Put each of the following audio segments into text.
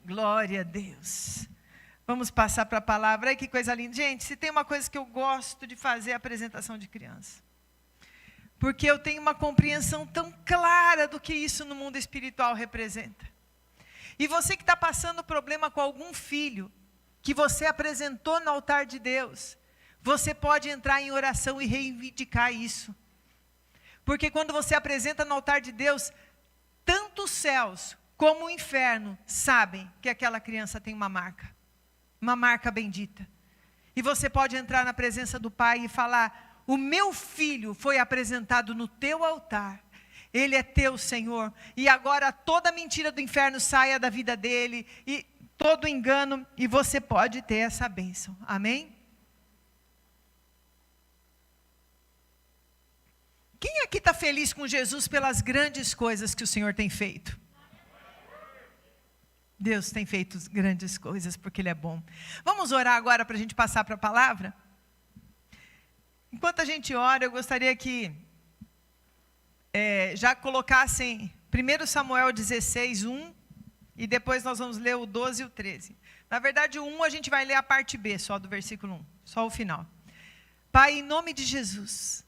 Glória a Deus. Vamos passar para a palavra. Ai, que coisa linda. Gente, se tem uma coisa que eu gosto de fazer, é a apresentação de criança. Porque eu tenho uma compreensão tão clara do que isso no mundo espiritual representa. E você que está passando problema com algum filho, que você apresentou no altar de Deus, você pode entrar em oração e reivindicar isso. Porque quando você apresenta no altar de Deus, tanto os céus como o inferno sabem que aquela criança tem uma marca bendita. E você pode entrar na presença do Pai e falar: o meu filho foi apresentado no teu altar, ele é teu, Senhor, e agora toda mentira do inferno saia da vida dele, e todo engano, e você pode ter essa bênção, amém? Quem aqui está feliz com Jesus pelas grandes coisas que o Senhor tem feito? Deus tem feito grandes coisas porque Ele é bom. Vamos orar agora para a gente passar para a palavra? Enquanto a gente ora, eu gostaria que já colocassem 1 Samuel 16, 1, e depois nós vamos ler o 12 e o 13. Na verdade, o 1 a gente vai ler a parte B, só do versículo 1, só o final. Pai, em nome de Jesus,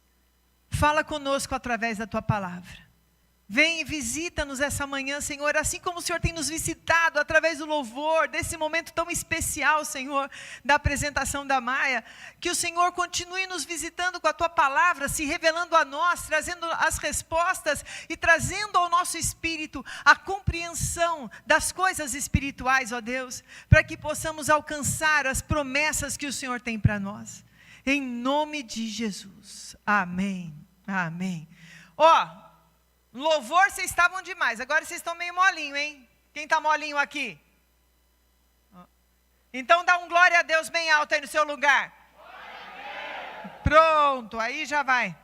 fala conosco através da Tua palavra. Vem e visita-nos essa manhã, Senhor, assim como o Senhor tem nos visitado através do louvor, desse momento tão especial, Senhor, da apresentação da Maia, que o Senhor continue nos visitando com a Tua palavra, se revelando a nós, trazendo as respostas e trazendo ao nosso espírito a compreensão das coisas espirituais, ó Deus, para que possamos alcançar as promessas que o Senhor tem para nós. Em nome de Jesus, amém, amém. Louvor, vocês estavam demais, agora vocês estão meio molinho, hein? Quem está molinho aqui? Então dá um glória a Deus bem alto aí no seu lugar. Pronto, aí já vai.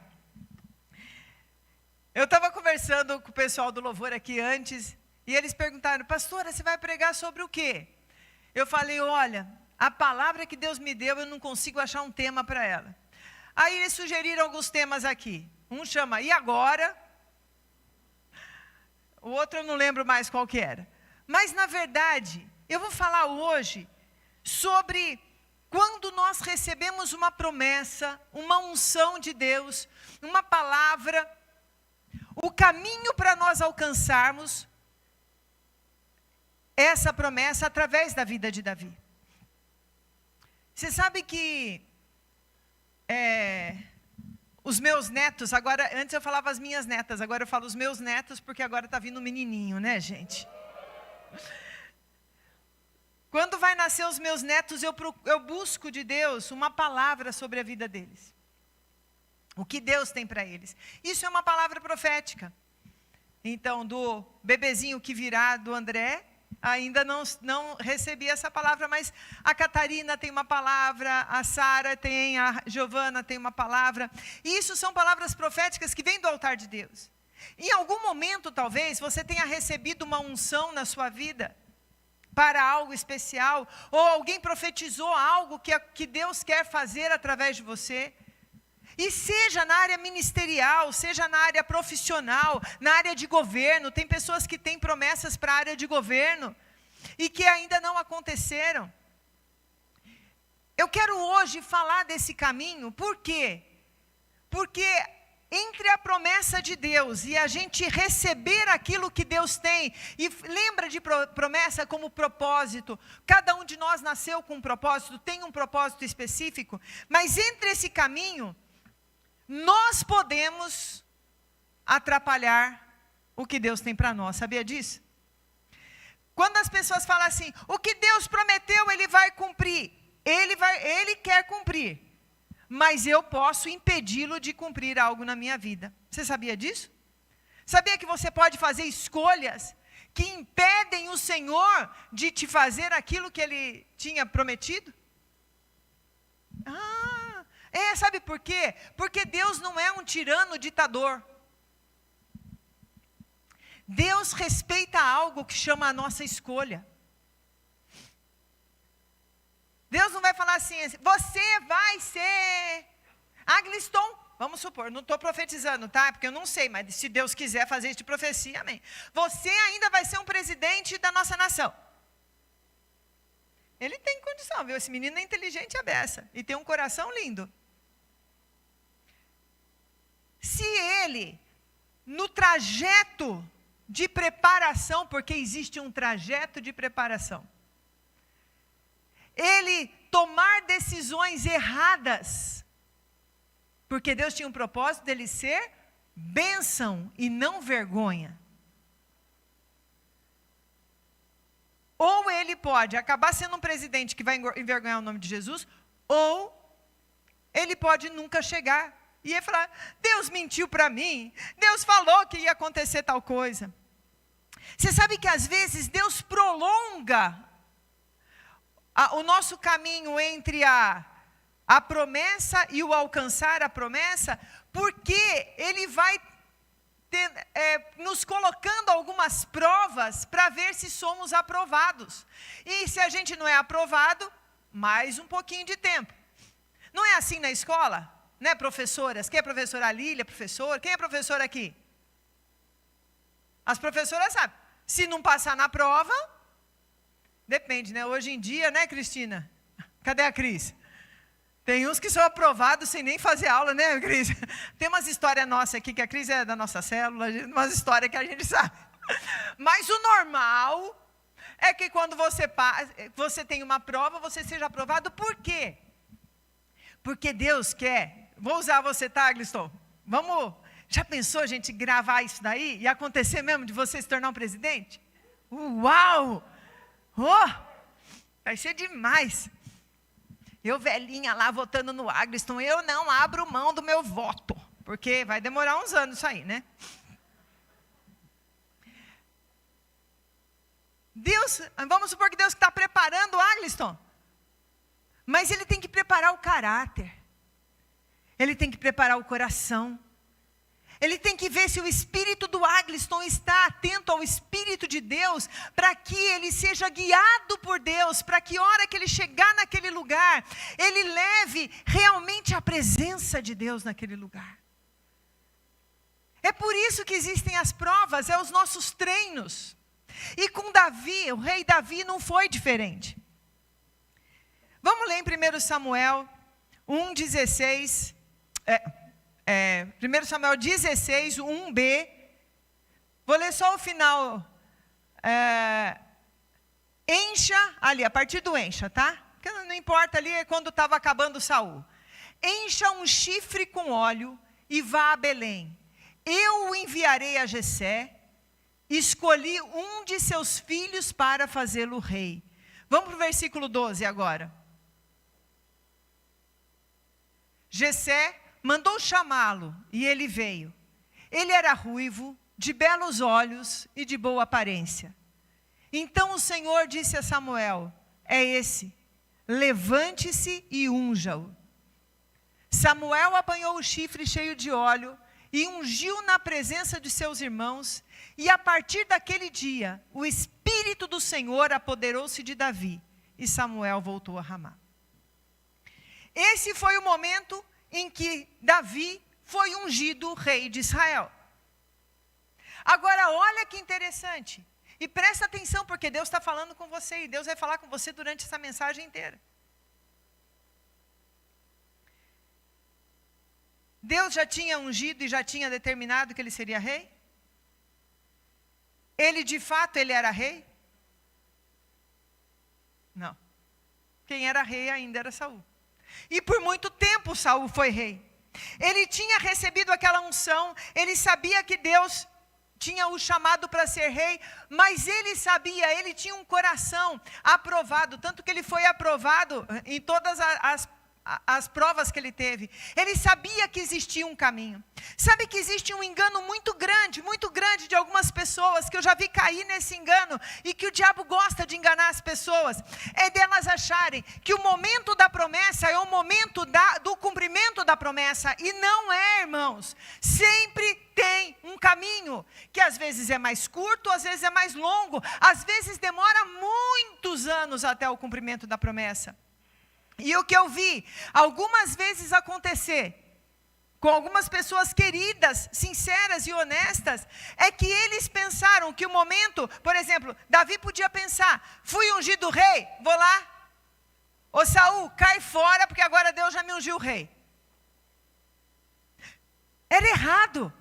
Eu estava conversando com o pessoal do louvor aqui antes, e eles perguntaram: pastora, você vai pregar sobre o quê? Eu falei: olha, a palavra que Deus me deu, eu não consigo achar um tema para ela. Aí eles sugeriram alguns temas aqui. Um chama "E agora?", o outro eu não lembro mais qual que era. Mas, na verdade, eu vou falar hoje sobre quando nós recebemos uma promessa, uma unção de Deus, uma palavra, o caminho para nós alcançarmos essa promessa através da vida de Davi. Você sabe que os meus netos, agora, antes eu falava as minhas netas, agora eu falo os meus netos, porque agora está vindo um menininho, né, gente? Quando vai nascer os meus netos, eu busco de Deus uma palavra sobre a vida deles. O que Deus tem para eles. Isso é uma palavra profética. Então, do bebezinho que virá, do André, ainda não recebi essa palavra, mas a Catarina tem uma palavra, a Sara tem, a Giovana tem uma palavra. E isso são palavras proféticas que vêm do altar de Deus. Em algum momento, talvez, você tenha recebido uma unção na sua vida para algo especial, ou alguém profetizou algo que Deus quer fazer através de você. E seja na área ministerial, seja na área profissional, na área de governo, tem pessoas que têm promessas para a área de governo e que ainda não aconteceram. Eu quero hoje falar desse caminho, por quê? Porque entre a promessa de Deus e a gente receber aquilo que Deus tem, e lembra de promessa como propósito, cada um de nós nasceu com um propósito, tem um propósito específico, mas entre esse caminho, nós podemos atrapalhar o que Deus tem para nós, sabia disso? Quando as pessoas falam assim, o que Deus prometeu, Ele vai cumprir, Ele quer cumprir, mas eu posso impedi-lo de cumprir algo na minha vida. Você sabia disso? Sabia que você pode fazer escolhas que impedem o Senhor de te fazer aquilo que Ele tinha prometido? Sabe por quê? Porque Deus não é um tirano ditador. Deus respeita algo que chama a nossa escolha. Deus não vai falar assim, você vai ser Agliston, vamos supor, não estou profetizando, tá? Porque eu não sei, mas se Deus quiser fazer isso de profecia, amém. Você ainda vai ser um presidente da nossa nação. Ele tem condição, viu? Esse menino é inteligente a beça e tem um coração lindo. Se ele, no trajeto de preparação, porque existe um trajeto de preparação, ele tomar decisões erradas, porque Deus tinha um propósito dele ser bênção e não vergonha. Ou ele pode acabar sendo um presidente que vai envergonhar o nome de Jesus, ou ele pode nunca chegar e ia falar, Deus mentiu para mim, Deus falou que ia acontecer tal coisa. Você sabe que às vezes Deus prolonga o nosso caminho entre a promessa e o alcançar a promessa, porque Ele vai nos colocando algumas provas para ver se somos aprovados. E se a gente não é aprovado, mais um pouquinho de tempo. Não é assim na escola? Né, professoras? Quem é professora? A Lília, professor? Quem é professor aqui? As professoras sabem. Se não passar na prova, depende, né? Hoje em dia, né, Cristina? Cadê a Cris? Tem uns que são aprovados sem nem fazer aula, né, Cris? Tem umas histórias nossas aqui, que a Cris é da nossa célula, umas histórias que a gente sabe. Mas o normal é que quando você tem uma prova, você seja aprovado. Por quê? Porque Deus quer. Vou usar você, tá, Gliston? Vamos. Já pensou a gente gravar isso daí e acontecer mesmo de você se tornar um presidente? Uau! Oh, vai ser demais. Eu velhinha lá votando no Agliston, eu não abro mão do meu voto, porque vai demorar uns anos isso aí, né? Deus, vamos supor que Deus está preparando o Agliston, mas Ele tem que preparar o caráter, Ele tem que preparar o coração, Ele tem que ver se o espírito do Agliston está atento ao Espírito de Deus, para que ele seja guiado por Deus, para que a hora que ele chegar naquele lugar, ele leve realmente a presença de Deus naquele lugar. É por isso que existem as provas, os nossos treinos. E com Davi, o rei Davi não foi diferente. Vamos ler em 1 Samuel 1,16, 1 Samuel 16, 1b, vou ler só o final, encha, ali, a partir do encha, tá? Porque não importa, ali é quando estava acabando Saul. Encha um chifre com óleo e vá a Belém. Eu o enviarei a Jessé, escolhi um de seus filhos para fazê-lo rei. Vamos para o versículo 12 agora. Jessé mandou chamá-lo, e ele veio. Ele era ruivo, de belos olhos e de boa aparência. Então o Senhor disse a Samuel, é esse, levante-se e unja-o. Samuel apanhou o chifre cheio de óleo e ungiu na presença de seus irmãos, e a partir daquele dia, o Espírito do Senhor apoderou-se de Davi, e Samuel voltou a Ramá. Esse foi o momento em que Davi foi ungido rei de Israel. Agora, olha que interessante, e presta atenção, porque Deus está falando com você, e Deus vai falar com você durante essa mensagem inteira. Deus já tinha ungido e já tinha determinado que ele seria rei? Ele, de fato, ele era rei? Não. Quem era rei ainda era Saul. E por muito tempo Saul foi rei. Ele tinha recebido aquela unção, ele sabia que Deus tinha o chamado para ser rei, mas ele sabia, ele tinha um coração aprovado, tanto que ele foi aprovado em todas as provas que ele teve. Ele sabia que existia um caminho. Sabe que existe um engano muito grande de algumas pessoas, que eu já vi cair nesse engano, e que o diabo gosta de enganar as pessoas, é delas acharem que o momento da promessa é o momento do cumprimento da promessa, e não é, irmãos. Sempre tem um caminho, que às vezes é mais curto, às vezes é mais longo, às vezes demora muitos anos até o cumprimento da promessa. E o que eu vi algumas vezes acontecer com algumas pessoas queridas, sinceras e honestas, é que eles pensaram que o momento, por exemplo, Davi podia pensar, fui ungido rei, vou lá Ô Saul, cai fora, porque agora Deus já me ungiu rei. Era errado.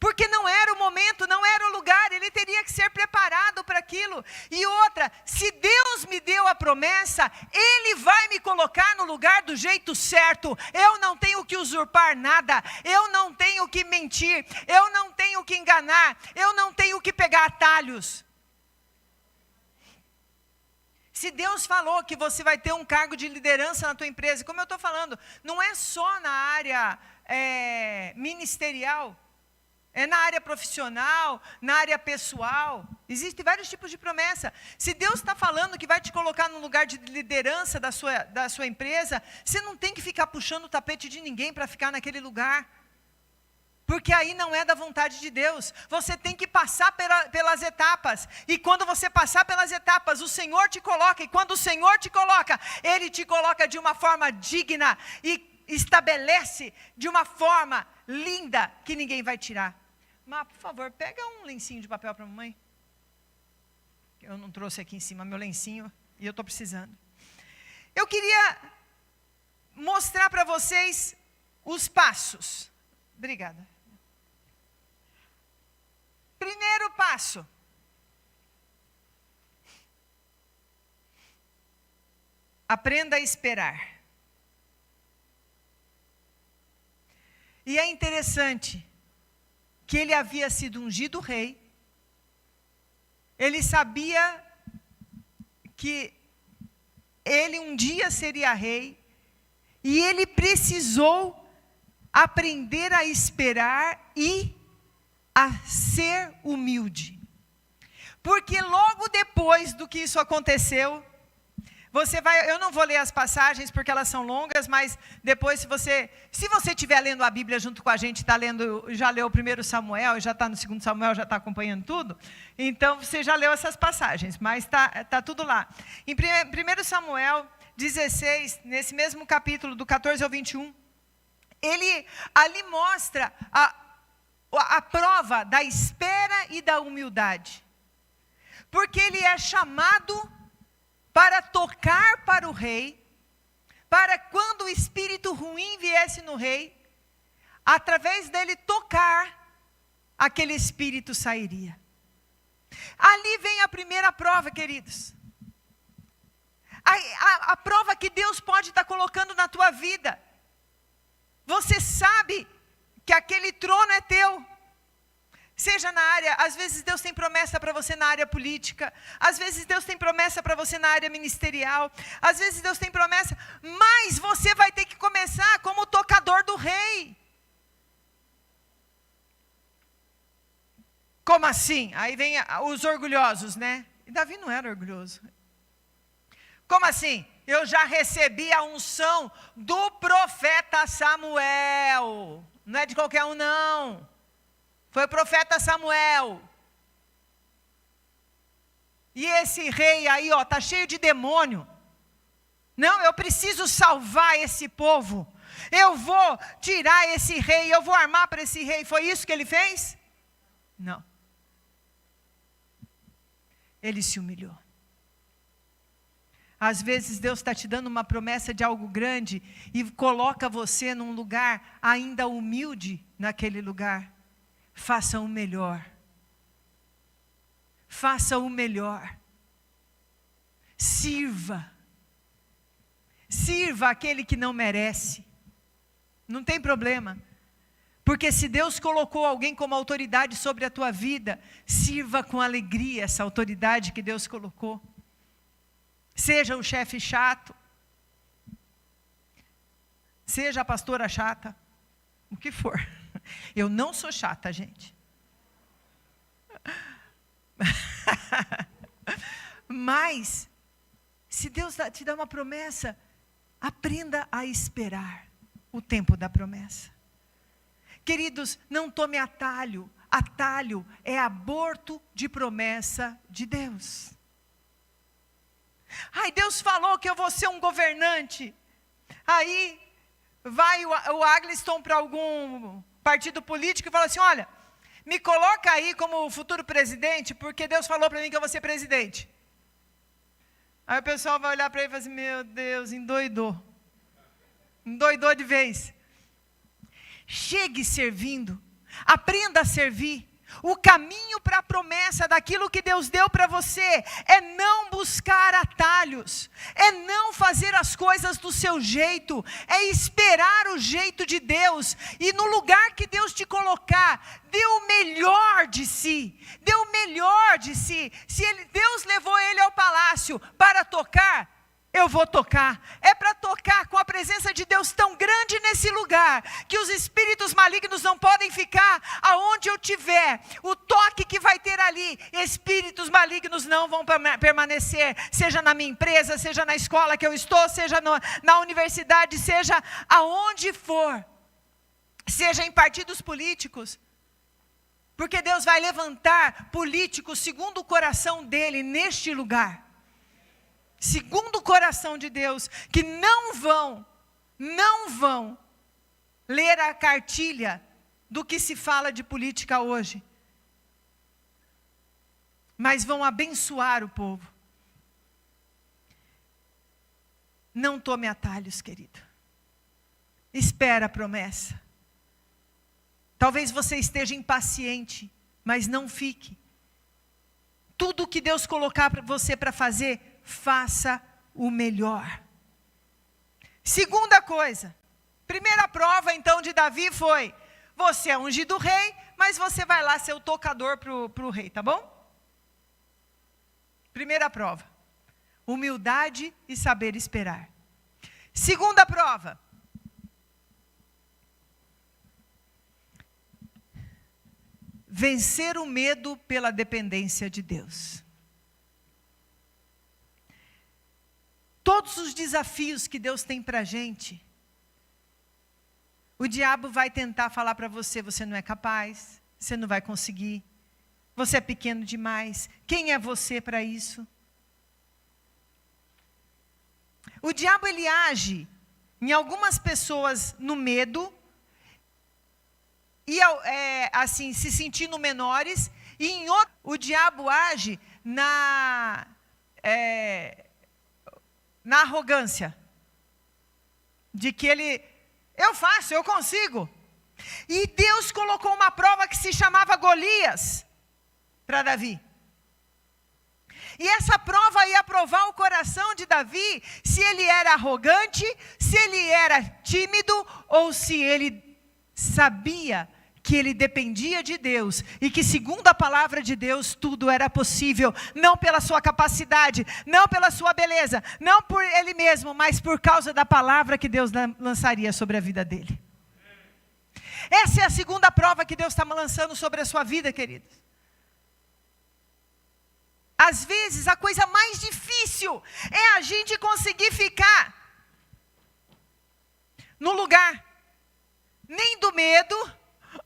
Porque não era o momento, não era o lugar, ele teria que ser preparado para aquilo. E outra, se Deus me deu a promessa, Ele vai me colocar no lugar do jeito certo. Eu não tenho que usurpar nada, eu não tenho que mentir, eu não tenho que enganar, eu não tenho que pegar atalhos. Se Deus falou que você vai ter um cargo de liderança na tua empresa, como eu estou falando, não é só na área ministerial, é na área profissional, na área pessoal. Existem vários tipos de promessa. Se Deus está falando que vai te colocar no lugar de liderança da sua empresa, você não tem que ficar puxando o tapete de ninguém para ficar naquele lugar. Porque aí não é da vontade de Deus. Você tem que passar pelas etapas. E quando você passar pelas etapas, o Senhor te coloca. E quando o Senhor te coloca, Ele te coloca de uma forma digna e estabelece de uma forma linda que ninguém vai tirar. Mas, por favor, pega um lencinho de papel para a mamãe. Eu não trouxe aqui em cima meu lencinho e eu estou precisando. Eu queria mostrar para vocês os passos. Obrigada. Primeiro passo. Aprenda a esperar. E é interessante que ele havia sido ungido rei, ele sabia que ele um dia seria rei, e ele precisou aprender a esperar e a ser humilde. Porque logo depois do que isso aconteceu, eu não vou ler as passagens porque elas são longas, mas depois se você estiver lendo a Bíblia junto com a gente, já leu o 1 Samuel, já está no 2 Samuel, já está acompanhando tudo, então você já leu essas passagens, mas está tudo lá. Em 1 Samuel 16, nesse mesmo capítulo, do 14 ao 21, ele ali mostra a prova da espera e da humildade. Porque ele é chamado para tocar para o rei, para quando o espírito ruim viesse no rei, através dele tocar, aquele espírito sairia. Ali vem a primeira prova, queridos. A prova que Deus pode estar colocando na tua vida. Você sabe que aquele trono é teu. Seja na área, às vezes Deus tem promessa para você na área política, às vezes Deus tem promessa para você na área ministerial, às vezes Deus tem promessa, mas você vai ter que começar como tocador do rei. Como assim? Aí vem os orgulhosos, né? E Davi não era orgulhoso. Como assim? Eu já recebi a unção do profeta Samuel. Não é de qualquer um, não. Foi o profeta Samuel. E esse rei aí, ó, tá cheio de demônio. Não, eu preciso salvar esse povo. Eu vou tirar esse rei, eu vou armar para esse rei. Foi isso que ele fez? Não. Ele se humilhou. Às vezes Deus está te dando uma promessa de algo grande e coloca você num lugar ainda humilde naquele lugar. Faça o melhor. Faça o melhor. Sirva. Sirva aquele que não merece. Não tem problema. Porque se Deus colocou alguém como autoridade sobre a tua vida, sirva com alegria essa autoridade que Deus colocou. Seja o chefe chato. Seja a pastora chata. O que for. Eu não sou chata, gente. Mas, se Deus te dá uma promessa, aprenda a esperar o tempo da promessa. Queridos, não tome atalho. Atalho é aborto de promessa de Deus. Ai, Deus falou que eu vou ser um governante. Aí, vai o Agliston para algum partido político e fala assim, olha, me coloca aí como futuro presidente, porque Deus falou para mim que eu vou ser presidente. Aí o pessoal vai olhar para ele e falar assim, meu Deus, endoidou. Endoidou de vez. Chegue servindo. Aprenda a servir. O caminho para a promessa daquilo que Deus deu para você é não buscar atalhos, é não fazer as coisas do seu jeito, é esperar o jeito de Deus, e no lugar que Deus te colocar, dê o melhor de si, dê o melhor de si. Se Deus levou ele ao palácio para tocar, eu vou tocar. É para tocar com a presença de Deus tão grande nesse lugar, que os espíritos malignos não podem ficar aonde eu tiver. O toque que vai ter ali, espíritos malignos não vão permanecer, seja na minha empresa, seja na escola que eu estou, seja na universidade, seja aonde for, seja em partidos políticos. Porque Deus vai levantar políticos segundo o coração dele neste lugar. Segundo o coração de Deus, que não vão ler a cartilha do que se fala de política hoje, mas vão abençoar o povo. Não tome atalhos, querido. Espera a promessa. Talvez você esteja impaciente, mas não fique. Tudo que Deus colocar para você para fazer, faça o melhor. Segunda coisa, primeira prova então de Davi foi, você é ungido rei, mas você vai lá ser o tocador para o rei, tá bom? Primeira prova, humildade e saber esperar. Segunda prova, vencer o medo pela dependência de Deus. Todos os desafios que Deus tem para a gente, o diabo vai tentar falar para você, você não é capaz, você não vai conseguir, você é pequeno demais, quem é você para isso? O diabo ele age em algumas pessoas no medo, e assim, se sentindo menores, e em outro, o diabo age na arrogância, de que eu faço, eu consigo. E Deus colocou uma prova que se chamava Golias para Davi. E essa prova ia provar o coração de Davi, se ele era arrogante, se ele era tímido, ou se ele sabia que ele dependia de Deus, e que segundo a palavra de Deus, tudo era possível, não pela sua capacidade, não pela sua beleza, não por ele mesmo, mas por causa da palavra que Deus lançaria sobre a vida dele. Essa é a segunda prova que Deus está lançando sobre a sua vida, queridos. Às vezes, a coisa mais difícil é a gente conseguir ficar no lugar, nem do medo.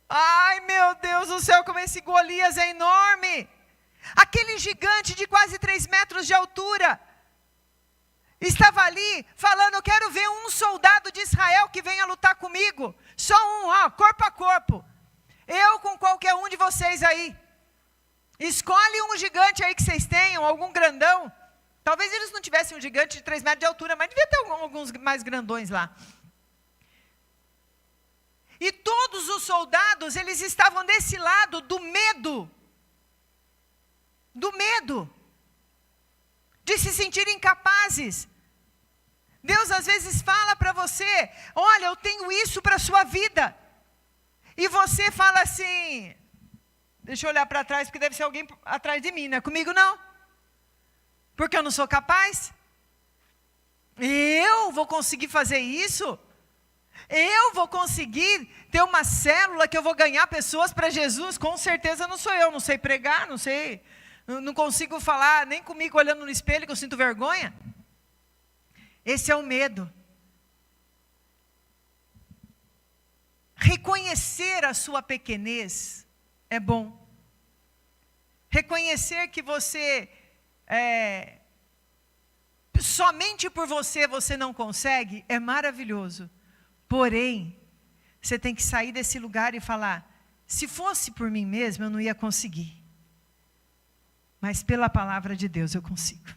Ai meu Deus do céu, como esse Golias é enorme. Aquele gigante de quase 3 metros de altura, estava ali falando, eu quero ver um soldado de Israel que venha lutar comigo. Só um, corpo a corpo. Eu com qualquer um de vocês aí. Escolhe um gigante aí que vocês tenham, algum grandão. Talvez eles não tivessem um gigante de 3 metros de altura, mas devia ter alguns mais grandões lá. E todos os soldados, eles estavam desse lado do medo. Do medo. De se sentirem incapazes. Deus às vezes fala para você, olha, eu tenho isso para a sua vida. E você fala assim, deixa eu olhar para trás, porque deve ser alguém atrás de mim, não é comigo não. Porque eu não sou capaz. Eu vou conseguir fazer isso? Eu vou conseguir ter uma célula que eu vou ganhar pessoas para Jesus? Com certeza não sou eu, não sei pregar, não consigo falar nem comigo olhando no espelho que eu sinto vergonha. Esse é o medo. Reconhecer a sua pequenez é bom. Reconhecer que você, somente por você não consegue, é maravilhoso. Porém, você tem que sair desse lugar e falar, se fosse por mim mesmo, eu não ia conseguir. Mas pela palavra de Deus eu consigo.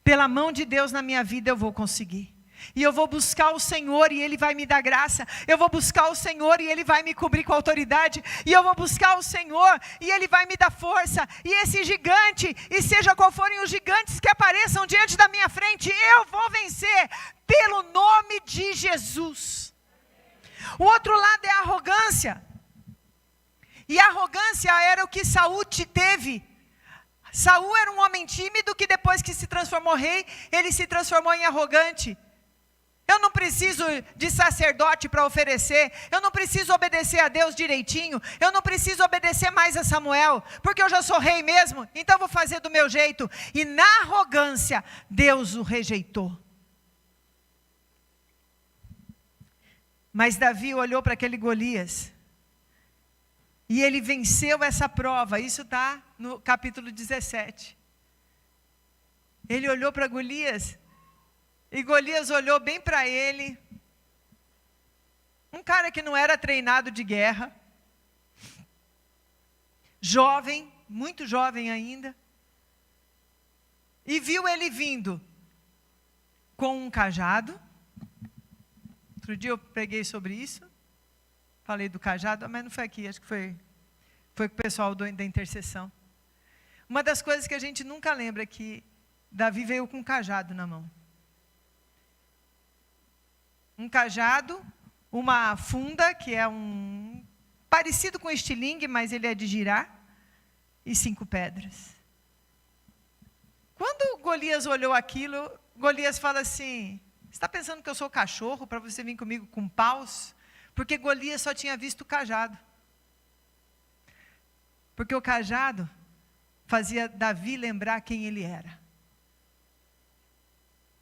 Pela mão de Deus na minha vida eu vou conseguir. E eu vou buscar o Senhor e Ele vai me dar graça. Eu vou buscar o Senhor e Ele vai me cobrir com autoridade. E eu vou buscar o Senhor e Ele vai me dar força. E esse gigante, e seja qual forem os gigantes que apareçam diante da minha frente, eu vou vencer pelo nome de Jesus. O outro lado é a arrogância. E a arrogância era o que Saul teve. Saul era um homem tímido que depois que se transformou rei, ele se transformou em arrogante. Eu não preciso de sacerdote para oferecer, eu não preciso obedecer a Deus direitinho, eu não preciso obedecer mais a Samuel, porque eu já sou rei mesmo, então vou fazer do meu jeito. E na arrogância, Deus o rejeitou. Mas Davi olhou para aquele Golias, e ele venceu essa prova, isso está no capítulo 17. Ele olhou para Golias, e Golias olhou bem para ele, um cara que não era treinado de guerra, jovem, muito jovem ainda, e viu ele vindo com um cajado. Outro dia eu preguei sobre isso, falei do cajado, mas não foi aqui, acho que foi com o pessoal da intercessão. Uma das coisas que a gente nunca lembra é que Davi veio com um cajado na mão. Um cajado, uma funda, que é parecido com estilingue, mas ele é de girar, e 5 pedras. Quando Golias olhou aquilo, Golias fala assim: você está pensando que eu sou cachorro para você vir comigo com paus? Porque Golias só tinha visto o cajado. Porque o cajado fazia Davi lembrar quem ele era.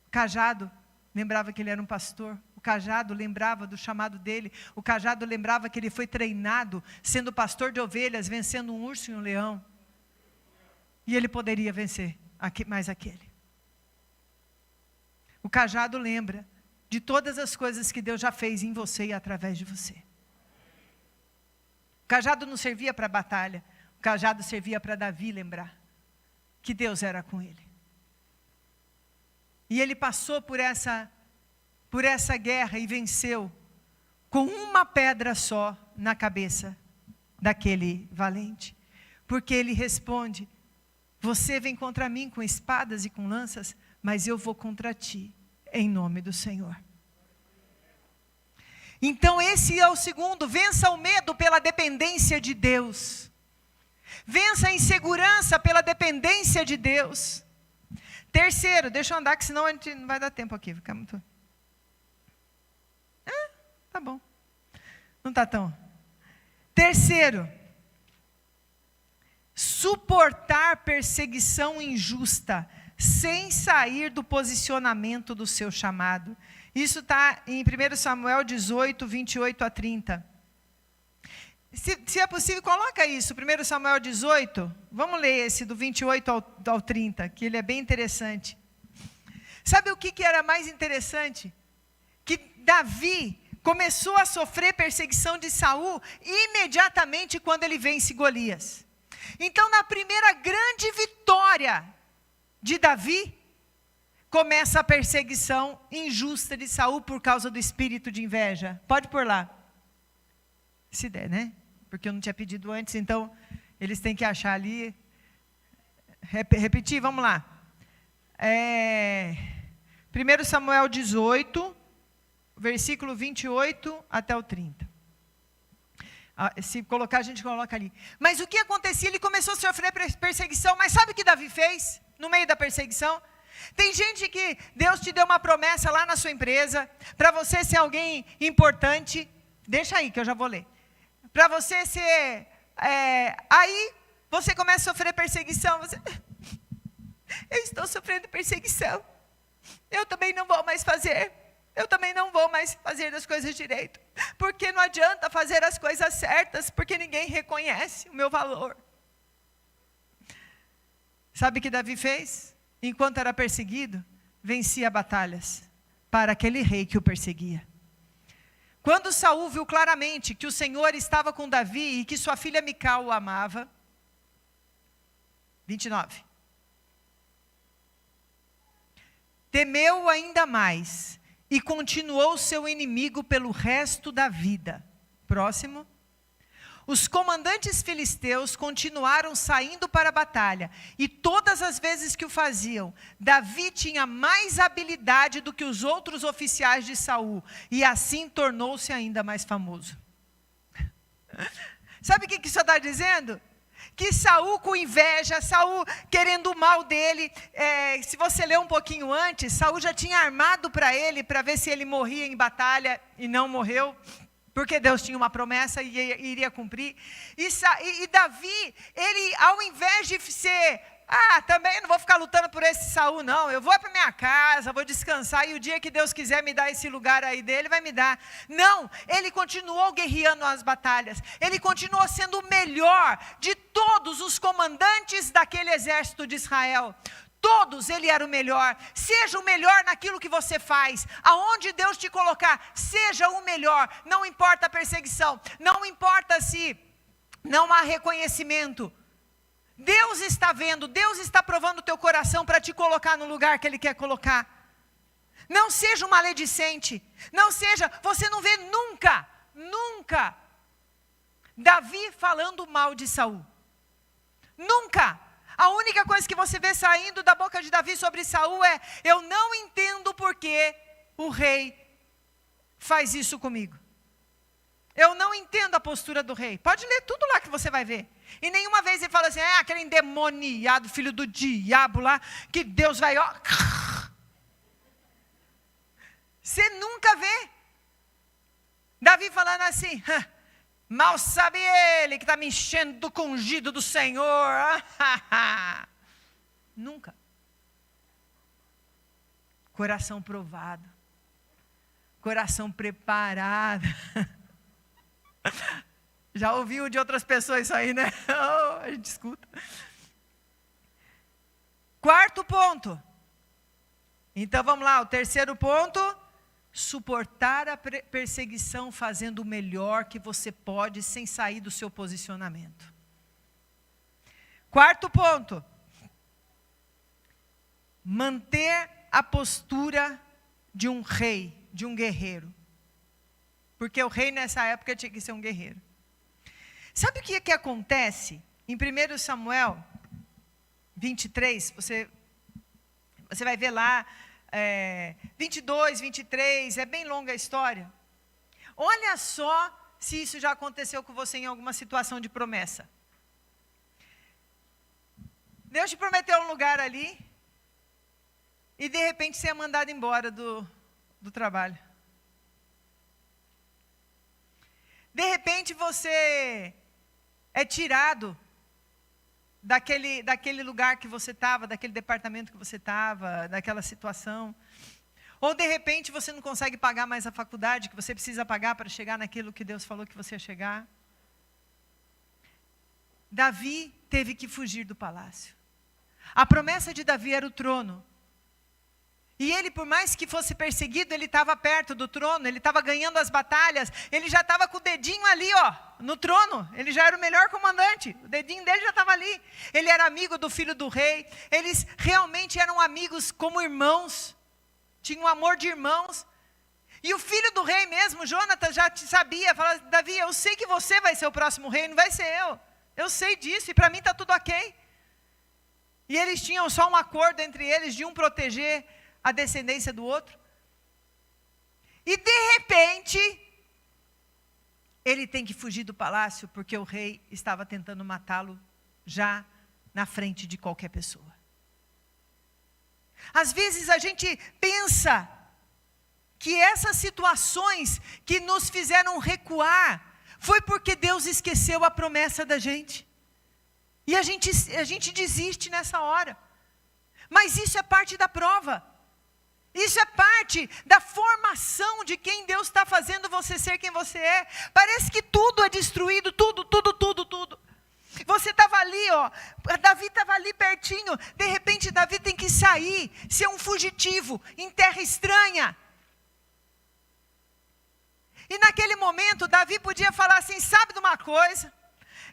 O cajado lembrava que ele era um pastor. O cajado lembrava do chamado dele. O cajado lembrava que ele foi treinado sendo pastor de ovelhas, vencendo um urso e um leão. E ele poderia vencer mais aquele. O cajado lembra de todas as coisas que Deus já fez em você e através de você. O cajado não servia para batalha. O cajado servia para Davi lembrar que Deus era com ele. E ele passou por essa guerra e venceu com uma pedra só na cabeça daquele valente. Porque ele responde: você vem contra mim com espadas e com lanças, mas eu vou contra ti, em nome do Senhor. Então esse é o segundo: vença o medo pela dependência de Deus. Vença a insegurança pela dependência de Deus. Terceiro, deixa eu andar, que senão a gente não vai dar tempo aqui. Fica muito... tá bom. Não está tão... Terceiro, suportar perseguição injusta, sem sair do posicionamento do seu chamado. Isso está em 1 Samuel 18, 28 a 30. Se é possível, coloca isso, 1 Samuel 18, vamos ler esse do 28 ao 30, que ele é bem interessante. Sabe o que era mais interessante? Que Davi começou a sofrer perseguição de Saul imediatamente quando ele vence Golias. Então, na primeira grande vitória de Davi, começa a perseguição injusta de Saul por causa do espírito de inveja. Pode pôr lá. Se der, né? Porque eu não tinha pedido antes, então eles têm que achar ali. Repetir, vamos lá. 1 Samuel 18, versículo 28 até o 30. Se colocar, a gente coloca ali. Mas o que acontecia? Ele começou a sofrer perseguição, mas sabe o que Davi fez no meio da perseguição? Tem gente que Deus te deu uma promessa lá na sua empresa, para você ser alguém importante. Deixa aí que eu já vou ler. Para você ser... aí você começa a sofrer perseguição. Eu estou sofrendo perseguição. Eu também não vou mais fazer. Eu também não vou mais fazer as coisas direito. Porque não adianta fazer as coisas certas, porque ninguém reconhece o meu valor. Sabe o que Davi fez? Enquanto era perseguido, vencia batalhas para aquele rei que o perseguia. Quando Saul viu claramente que o Senhor estava com Davi e que sua filha Mical o amava, 29. temeu ainda mais e continuou seu inimigo pelo resto da vida. Próximo. Os comandantes filisteus continuaram saindo para a batalha, e todas as vezes que o faziam, Davi tinha mais habilidade do que os outros oficiais de Saul, e assim tornou-se ainda mais famoso. Sabe o que isso está dizendo? Que Saul com inveja, Saul querendo o mal dele, se você ler um pouquinho antes, Saul já tinha armado para ele, para ver se ele morria em batalha, e não morreu. Porque Deus tinha uma promessa e iria cumprir. E Davi, ele ao invés de ser, também não vou ficar lutando por esse Saul não, eu vou para minha casa, vou descansar e o dia que Deus quiser me dar esse lugar aí dele, vai me dar. Não, ele continuou guerreando as batalhas, ele continuou sendo o melhor de todos os comandantes daquele exército de Israel. Todos ele era o melhor. Seja o melhor naquilo que você faz. Aonde Deus te colocar, seja o melhor. Não importa a perseguição. Não importa se não há reconhecimento. Deus está vendo. Deus está provando o teu coração para te colocar no lugar que Ele quer colocar. Não seja um maledicente. Não seja, você não vê nunca Davi falando mal de Saul. Nunca. A única coisa que você vê saindo da boca de Davi sobre Saul é: eu não entendo por que o rei faz isso comigo. Eu não entendo a postura do rei. Pode ler tudo lá que você vai ver. E nenhuma vez ele fala assim: aquele endemoniado, filho do diabo lá, que Deus vai... Você nunca vê Davi falando assim: mal sabe ele que está me enchendo do ungido do Senhor. Nunca. Coração provado. Coração preparado. Já ouviu de outras pessoas isso aí, né? A gente escuta. Quarto ponto. Então vamos lá, o terceiro ponto. Suportar a perseguição fazendo o melhor que você pode sem sair do seu posicionamento. Quarto ponto. Manter a postura de um rei, de um guerreiro. Porque o rei nessa época tinha que ser um guerreiro. Sabe o que acontece? Em 1 Samuel 23, você vai ver lá, 22, 23, é bem longa a história. Olha só se isso já aconteceu com você em alguma situação de promessa. Deus te prometeu um lugar ali, e de repente você é mandado embora do trabalho. De repente você é tirado daquele lugar que você estava, daquele departamento que você estava, daquela situação. Ou de repente você não consegue pagar mais a faculdade que você precisa pagar para chegar naquilo que Deus falou que você ia chegar. Davi teve que fugir do palácio. A promessa de Davi era o trono. E ele, por mais que fosse perseguido, ele estava perto do trono, ele estava ganhando as batalhas, ele já estava com o dedinho ali, no trono, ele já era o melhor comandante, o dedinho dele já estava ali. Ele era amigo do filho do rei, eles realmente eram amigos como irmãos, tinham um amor de irmãos. E o filho do rei mesmo, Jonatas, já sabia, falava: Davi, eu sei que você vai ser o próximo rei, não vai ser eu sei disso, e para mim está tudo ok. E eles tinham só um acordo entre eles, de um proteger a descendência do outro. E de repente, ele tem que fugir do palácio, porque o rei estava tentando matá-lo já na frente de qualquer pessoa. Às vezes a gente pensa que essas situações que nos fizeram recuar, foi porque Deus esqueceu a promessa da gente. E a gente desiste nessa hora. Mas isso é parte da prova. Isso é parte da formação de quem Deus está fazendo você ser quem você é. Parece que tudo é destruído, tudo. Você estava ali, Davi estava ali pertinho. De repente Davi tem que sair, ser um fugitivo em terra estranha. E naquele momento Davi podia falar assim: sabe de uma coisa?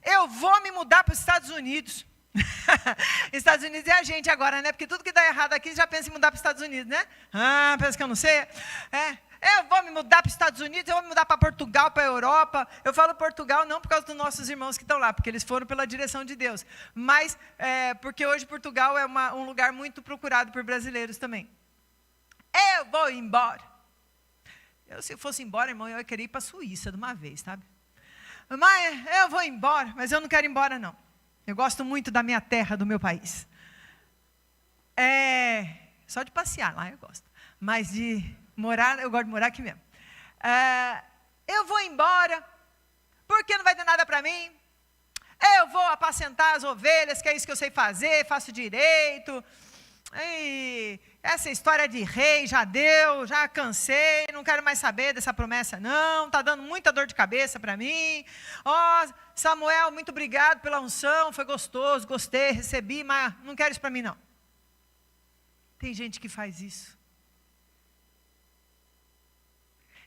Eu vou me mudar para os Estados Unidos. Estados Unidos é a gente agora, né? Porque tudo que dá errado aqui, já pensa em mudar para os Estados Unidos, né? Pensa que eu não sei. Eu vou me mudar para os Estados Unidos, eu vou me mudar para Portugal, para a Europa. Eu falo Portugal não por causa dos nossos irmãos que estão lá, porque eles foram pela direção de Deus. Mas porque hoje Portugal é um lugar muito procurado por brasileiros também. Eu vou embora. Se eu fosse embora, irmão, eu ia querer ir para a Suíça de uma vez, sabe? Mas eu vou embora, mas eu não quero ir embora, não. Eu gosto muito da minha terra, do meu país. Só de passear lá eu gosto. Mas de morar, eu gosto de morar aqui mesmo. Eu vou embora, porque não vai ter nada para mim. Eu vou apacentar as ovelhas, que é isso que eu sei fazer, faço direito. E essa história de rei já deu, já cansei, não quero mais saber dessa promessa não, está dando muita dor de cabeça para mim. Samuel, muito obrigado pela unção, foi gostoso, gostei, recebi, mas não quero isso para mim não. Tem gente que faz isso.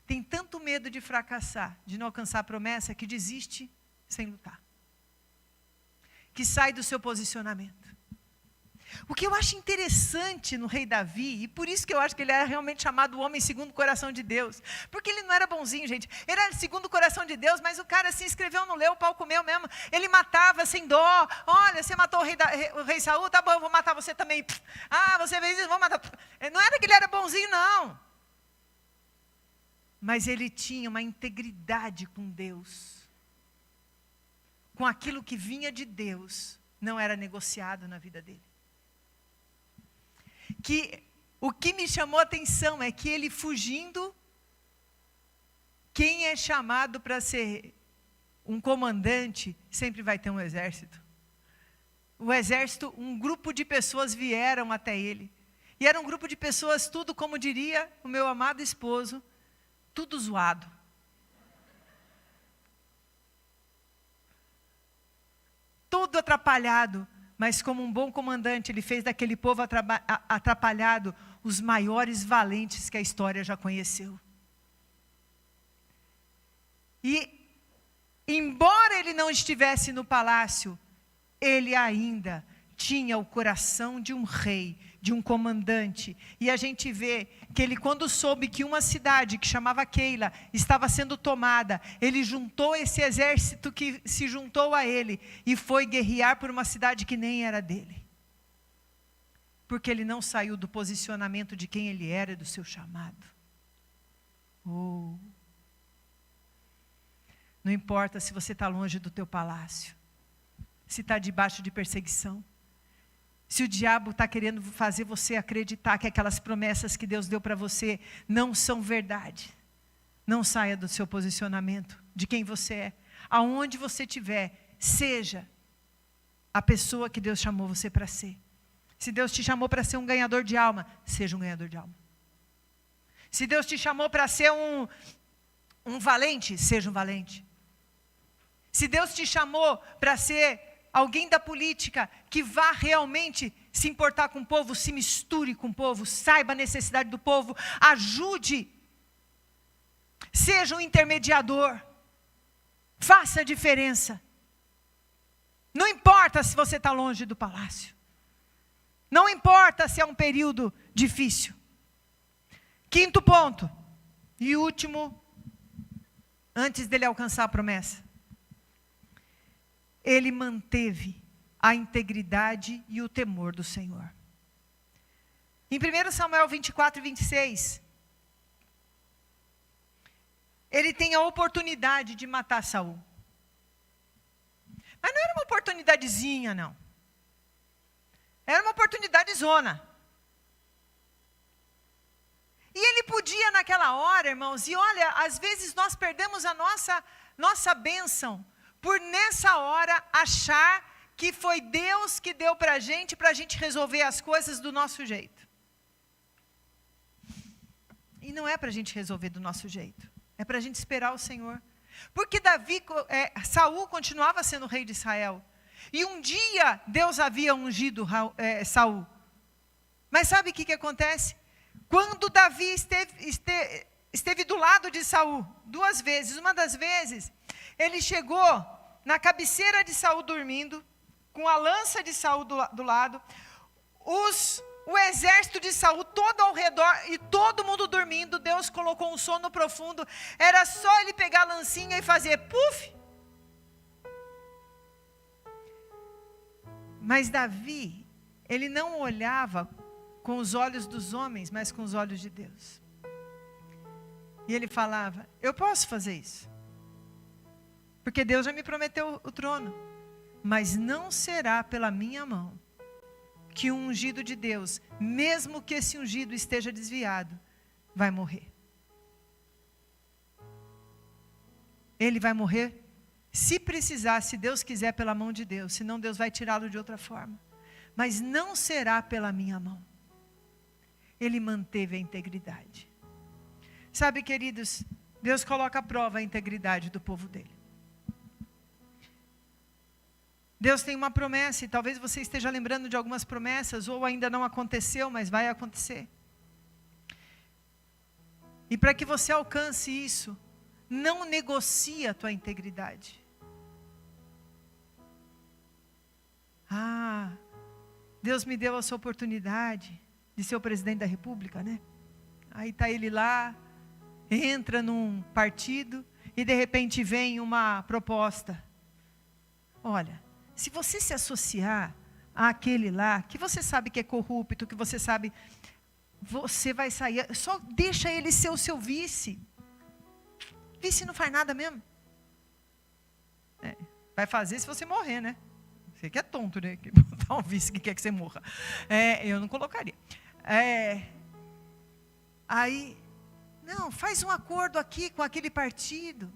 Tem tanto medo de fracassar, de não alcançar a promessa, que desiste sem lutar. Que sai do seu posicionamento. O que eu acho interessante no rei Davi, e por isso que eu acho que ele era realmente chamado o homem segundo o coração de Deus, porque ele não era bonzinho, gente, ele era segundo o coração de Deus, mas o cara se inscreveu, não leu, o pau comeu mesmo, ele matava sem dó. Olha, você matou o rei Saul, tá bom, eu vou matar você também. Você fez isso, vou matar. Não era que ele era bonzinho, não, mas ele tinha uma integridade com Deus, com aquilo que vinha de Deus, não era negociado na vida dele. O que me chamou a atenção é que ele fugindo, quem é chamado para ser um comandante, sempre vai ter um exército. O exército, um grupo de pessoas vieram até ele. E era um grupo de pessoas, tudo como diria o meu amado esposo, tudo zoado. Tudo atrapalhado. Mas como um bom comandante, ele fez daquele povo atrapalhado os maiores valentes que a história já conheceu. E, embora ele não estivesse no palácio, ele ainda tinha o coração de um rei, de um comandante. E a gente vê que ele, quando soube que uma cidade, que chamava Keila, estava sendo tomada, ele juntou esse exército que se juntou a ele e foi guerrear por uma cidade que nem era dele. Porque ele não saiu do posicionamento de quem ele era e do seu chamado. Não importa se você está longe do teu palácio, se está debaixo de perseguição, se o diabo está querendo fazer você acreditar que aquelas promessas que Deus deu para você não são verdade, não saia do seu posicionamento, de quem você é. Aonde você estiver, seja a pessoa que Deus chamou você para ser. Se Deus te chamou para ser um ganhador de alma, seja um ganhador de alma. Se Deus te chamou para ser um valente, seja um valente. Se Deus te chamou para ser alguém da política que vá realmente se importar com o povo, se misture com o povo, saiba a necessidade do povo, ajude, seja um intermediador, faça a diferença. Não importa se você está longe do palácio, não importa se é um período difícil. Quinto ponto, e último, antes dele alcançar a promessa. Ele manteve a integridade e o temor do Senhor. Em 1 Samuel 24 e 26, ele tem a oportunidade de matar Saul. Mas não era uma oportunidadezinha, não. Era uma oportunidade zona. E ele podia naquela hora, irmãos, e olha, às vezes nós perdemos a nossa bênção, por nessa hora achar que foi Deus que deu para a gente resolver as coisas do nosso jeito. E não é para a gente resolver do nosso jeito, é para a gente esperar o Senhor. Porque Saul continuava sendo rei de Israel, e um dia Deus havia ungido Saul. Mas sabe o que acontece? Quando Davi esteve do lado de Saul, 2 vezes, uma das vezes, ele chegou na cabeceira de Saul dormindo, com a lança de Saul do lado, o exército de Saul todo ao redor e todo mundo dormindo. Deus colocou um sono profundo. Era só ele pegar a lancinha e fazer puf. Mas Davi, ele não olhava com os olhos dos homens, mas com os olhos de Deus. E ele falava: eu posso fazer isso, porque Deus já me prometeu o trono, mas não será pela minha mão que um ungido de Deus, mesmo que esse ungido esteja desviado, vai morrer. Ele vai morrer se precisar, se Deus quiser, pela mão de Deus, senão Deus vai tirá-lo de outra forma. Mas não será pela minha mão. Ele manteve a integridade. Sabe, queridos, Deus coloca à prova a integridade do povo dele. Deus tem uma promessa, e talvez você esteja lembrando de algumas promessas, ou ainda não aconteceu, mas vai acontecer. E para que você alcance isso, não negocie a tua integridade. Deus me deu essa oportunidade de ser o presidente da República, né? Aí está ele lá, entra num partido e de repente vem uma proposta. Olha, se você se associar àquele lá, que você sabe que é corrupto, que você sabe, você vai sair, só deixa ele ser o seu vice. Vice não faz nada mesmo. Vai fazer se você morrer, né? Você que é tonto, né? Que botar um vice que quer que você morra. Eu não colocaria. Aí, não, faz um acordo aqui com aquele partido.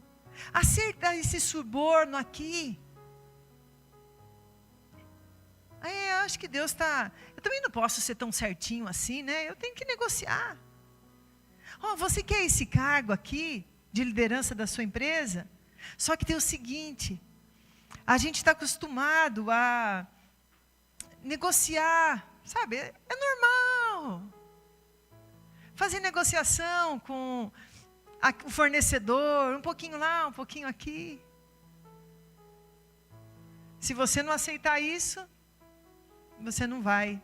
Acerta esse suborno aqui. Aí eu acho que Deus está... Eu também não posso ser tão certinho assim, né? Eu tenho que negociar. Você quer esse cargo aqui, de liderança da sua empresa? Só que tem o seguinte... A gente está acostumado a negociar, sabe? É normal. Fazer negociação com o fornecedor, um pouquinho lá, um pouquinho aqui. Se você não aceitar isso, você não vai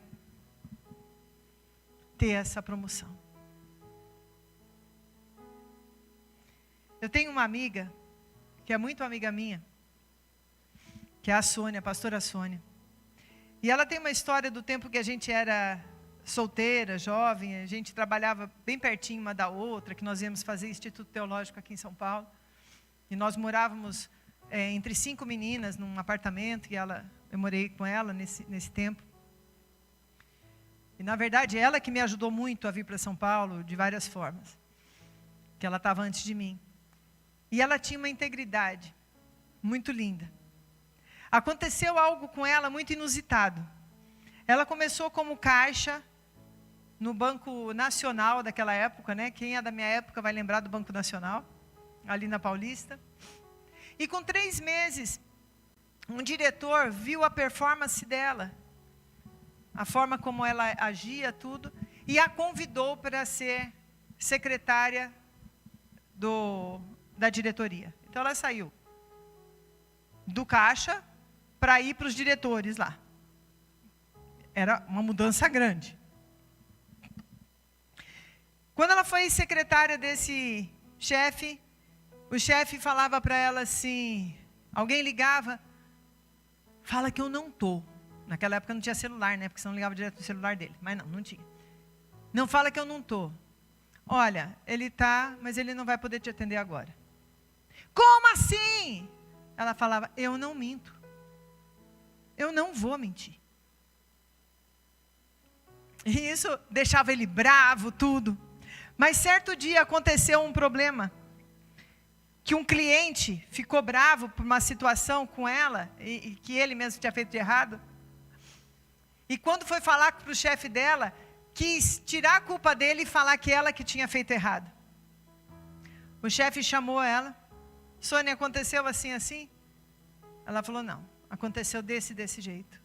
ter essa promoção. Eu tenho uma amiga, que é muito amiga minha, que é a Sônia, a pastora Sônia. E ela tem uma história do tempo que a gente era solteira, jovem, a gente trabalhava bem pertinho uma da outra, que nós íamos fazer Instituto Teológico aqui em São Paulo. E nós morávamos entre 5 meninas num apartamento, e eu morei com ela nesse tempo. E na verdade, ela que me ajudou muito a vir para São Paulo, de várias formas. Que ela estava antes de mim. E ela tinha uma integridade muito linda. Aconteceu algo com ela muito inusitado. Ela começou como caixa no Banco Nacional daquela época, né? Quem é da minha época vai lembrar do Banco Nacional, ali na Paulista. E com 3 meses, um diretor viu a performance dela, a forma como ela agia, tudo, e a convidou para ser secretária da diretoria. Então ela saiu do caixa para ir para os diretores lá. Era uma mudança grande. Quando ela foi secretária desse chefe, o chefe falava para ela assim, alguém ligava, fala que eu não estou. Naquela época não tinha celular, né? Porque senão ligava direto no celular dele. Mas não tinha. Não, fala que eu não estou. Olha, ele está, mas ele não vai poder te atender agora. Como assim? Ela falava, eu não minto. Eu não vou mentir. E isso deixava ele bravo, tudo. Mas certo dia aconteceu um problema. Que um cliente ficou bravo por uma situação com ela, e que ele mesmo tinha feito de errado. E quando foi falar para o chefe dela, quis tirar a culpa dele e falar que ela que tinha feito errado. O chefe chamou ela. Sônia, aconteceu assim, assim? Ela falou, não, aconteceu desse jeito.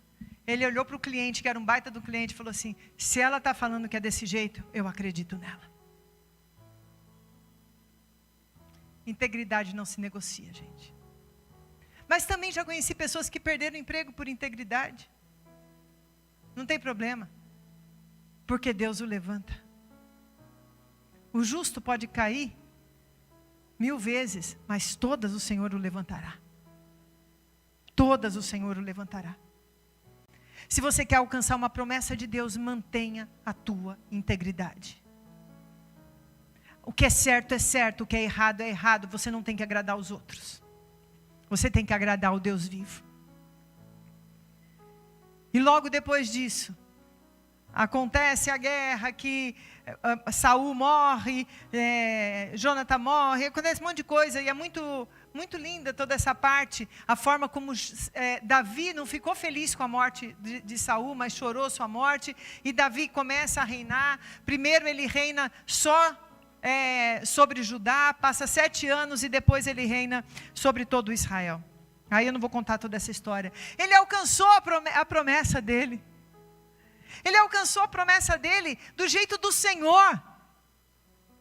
Ele olhou para o cliente, que era um baita do cliente, e falou assim, se ela está falando que é desse jeito, eu acredito nela. Integridade não se negocia, gente. Mas também já conheci pessoas que perderam o emprego por integridade. Não tem problema, porque Deus o levanta. O justo pode cair 1000 vezes, mas todas o Senhor o levantará. Todas o Senhor o levantará. Se você quer alcançar uma promessa de Deus, mantenha a tua integridade. O que é certo, o que é errado. Você não tem que agradar os outros. Você tem que agradar o Deus vivo. E logo depois disso, acontece a guerra que Saul morre, Jonathan morre, acontece um monte de coisa, e é muito, muito linda toda essa parte, a forma como Davi não ficou feliz com a morte de Saul, mas chorou sua morte, e Davi começa a reinar. Primeiro ele reina só sobre Judá, passa 7 anos e depois ele reina sobre todo Israel. Aí eu não vou contar toda essa história. Ele alcançou a promessa dele. Ele alcançou a promessa dele do jeito do Senhor.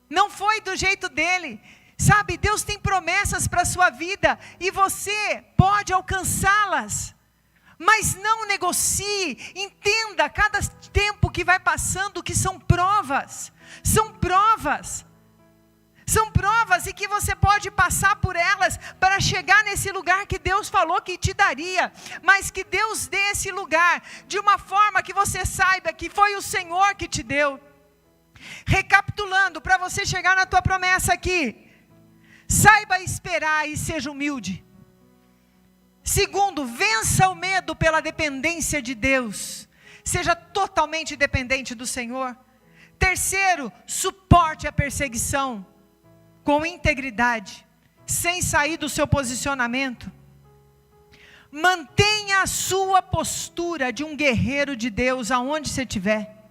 Não foi do jeito dele. Sabe, Deus tem promessas para a sua vida e você pode alcançá-las. Mas não negocie, entenda cada tempo que vai passando que são provas. São provas. São provas e que você pode passar por elas para chegar nesse lugar que Deus falou que te daria. Mas que Deus dê esse lugar de uma forma que você saiba que foi o Senhor que te deu. Recapitulando, para você chegar na tua promessa aqui. Saiba esperar e seja humilde. Segundo, vença o medo pela dependência de Deus. Seja totalmente dependente do Senhor. Terceiro, suporte a perseguição com integridade, sem sair do seu posicionamento. Mantenha a sua postura de um guerreiro de Deus aonde você estiver.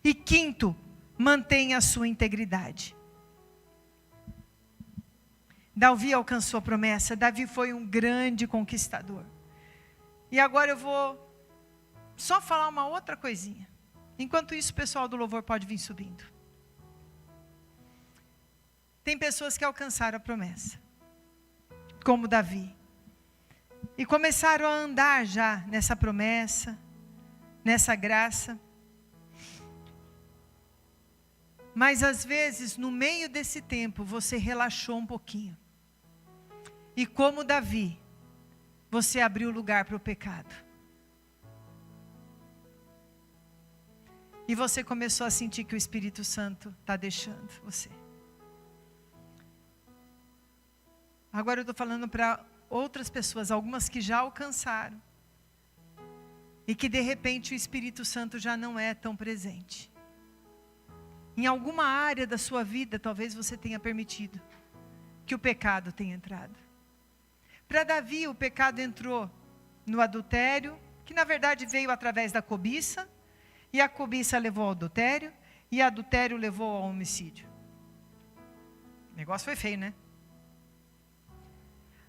E quinto, mantenha a sua integridade. Davi alcançou a promessa. Davi foi um grande conquistador. E agora eu vou só falar uma outra coisinha. Enquanto isso, o pessoal do louvor pode vir subindo. Tem pessoas que alcançaram a promessa, como Davi, e começaram a andar já nessa promessa, nessa graça. Mas às vezes, no meio desse tempo, você relaxou um pouquinho. E como Davi, você abriu lugar para o pecado. E você começou a sentir que o Espírito Santo está deixando você. Agora eu estou falando para outras pessoas, algumas que já alcançaram. E que de repente o Espírito Santo já não é tão presente. Em alguma área da sua vida, talvez você tenha permitido que o pecado tenha entrado. Para Davi, o pecado entrou no adultério, que na verdade veio através da cobiça, e a cobiça levou ao adultério, e o adultério levou ao homicídio. O negócio foi feio, né?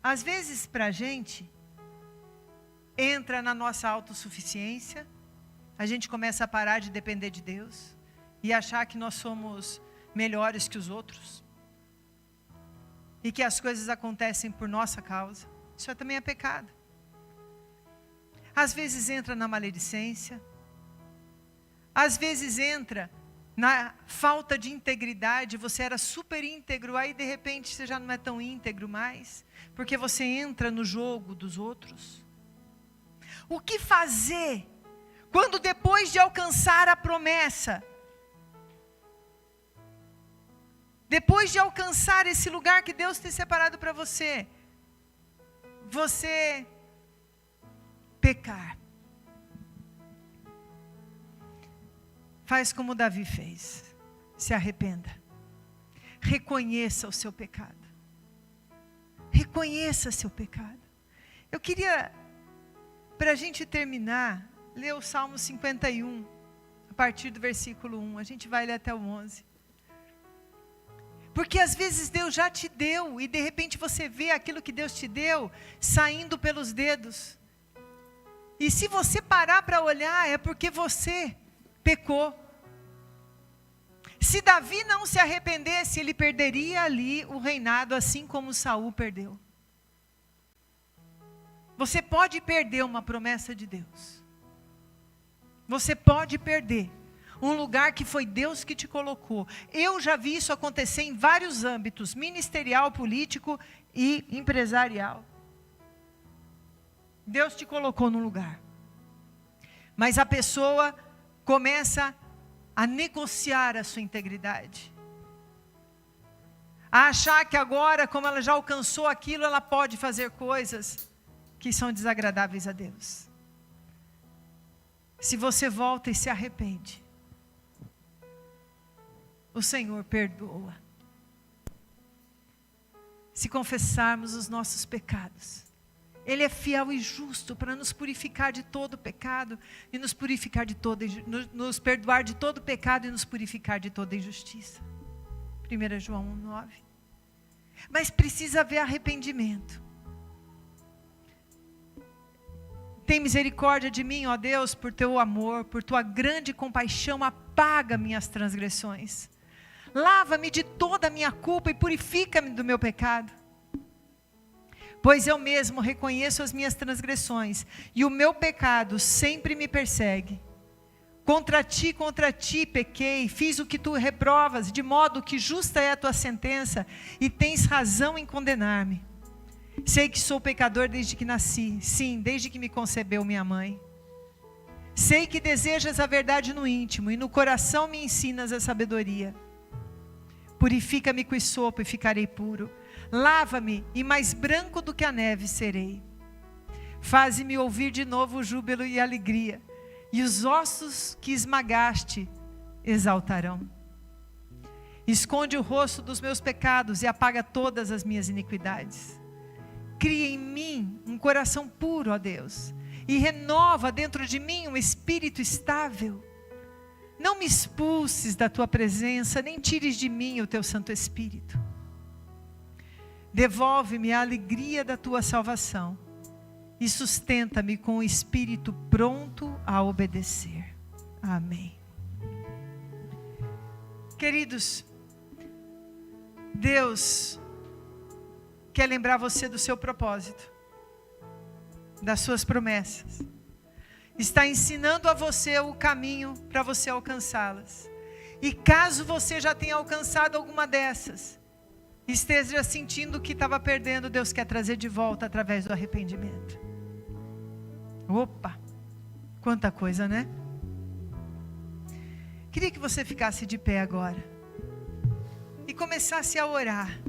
Às vezes, para a gente, entra na nossa autossuficiência, a gente começa a parar de depender de Deus, e achar que nós somos melhores que os outros, e que as coisas acontecem por nossa causa. Isso também é pecado. Às vezes entra na maledicência, às vezes entra na falta de integridade. Você era super íntegro, aí de repente você já não é tão íntegro mais, porque você entra no jogo dos outros. O que fazer quando depois de alcançar a promessa, depois de alcançar esse lugar que Deus tem separado para você, você pecar? Faz como Davi fez. Se arrependa. Reconheça o seu pecado. Reconheça seu pecado. Eu queria, para a gente terminar, ler o Salmo 51, a partir do versículo 1. A gente vai ler até o 11. Porque às vezes Deus já te deu, e de repente você vê aquilo que Deus te deu, saindo pelos dedos. E se você parar para olhar, é porque você pecou. Se Davi não se arrependesse, ele perderia ali o reinado, assim como Saul perdeu. Você pode perder uma promessa de Deus. Você pode perder um lugar que foi Deus que te colocou. Eu já vi isso acontecer em vários âmbitos, ministerial, político e empresarial. Deus te colocou num lugar. Mas a pessoa começa a negociar a sua integridade. A achar que agora, como ela já alcançou aquilo, ela pode fazer coisas que são desagradáveis a Deus. Se você volta e se arrepende, o Senhor perdoa. Se confessarmos os nossos pecados, Ele é fiel e justo para nos purificar de todo pecado e nos purificar de toda, nos perdoar de todo pecado e nos purificar de toda injustiça. 1 João 1,9. Mas precisa haver arrependimento. Tem misericórdia de mim, ó Deus, por teu amor, por tua grande compaixão, apaga minhas transgressões. Lava-me de toda a minha culpa e purifica-me do meu pecado. Pois eu mesmo reconheço as minhas transgressões, e o meu pecado sempre me persegue. Contra ti pequei, fiz o que tu reprovas, de modo que justa é a tua sentença, e tens razão em condenar-me. Sei que sou pecador desde que nasci, sim, desde que me concebeu minha mãe. Sei que desejas a verdade no íntimo, e no coração me ensinas a sabedoria. Purifica-me com esopo e ficarei puro. Lava-me, e mais branco do que a neve serei. Faze-me ouvir de novo o júbilo e a alegria, e os ossos que esmagaste exaltarão. Esconde o rosto dos meus pecados e apaga todas as minhas iniquidades. Cria em mim um coração puro, ó Deus, e renova dentro de mim um espírito estável. Não me expulses da tua presença, nem tires de mim o teu Santo Espírito. Devolve-me a alegria da tua salvação e sustenta-me com o espírito pronto a obedecer. Amém. Queridos, Deus quer lembrar você do seu propósito, das suas promessas. Está ensinando a você o caminho para você alcançá-las. E caso você já tenha alcançado alguma dessas, esteja sentindo que estava perdendo, Deus quer trazer de volta através do arrependimento. Opa, quanta coisa, né? Queria que você ficasse de pé agora e começasse a orar.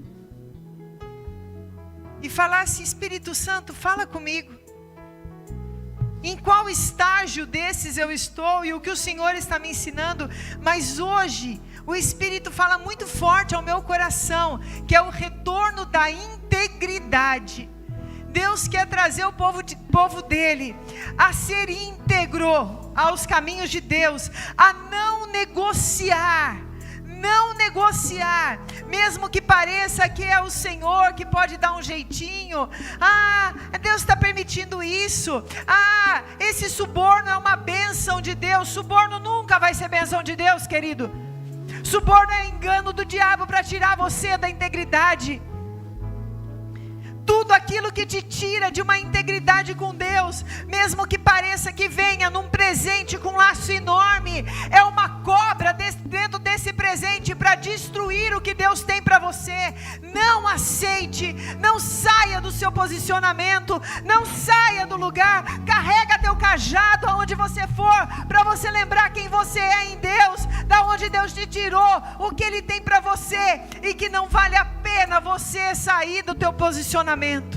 E falasse: Espírito Santo, fala comigo. Em qual estágio desses eu estou e o que o Senhor está me ensinando? Mas hoje o Espírito fala muito forte ao meu coração, que é o retorno da integridade. Deus quer trazer o povo dele a ser íntegro aos caminhos de Deus, a não negociar, mesmo que pareça que é o Senhor que pode dar um jeitinho. Deus está permitindo isso. Esse suborno é uma bênção de Deus. Suborno nunca vai ser bênção de Deus, querido. Suborno é engano do diabo para tirar você da integridade. Tudo aquilo que te tira de uma integridade com Deus, mesmo que pareça que venha num presente com um laço enorme, é uma cobra dentro desse presente para destruir o que Deus tem para você. Não aceite, não saia do seu posicionamento, não saia do lugar. Carrega teu cajado aonde você for, para você lembrar quem você é em Deus, da onde Deus te tirou, o que Ele tem para você, e que não vale a pena você sair do teu posicionamento.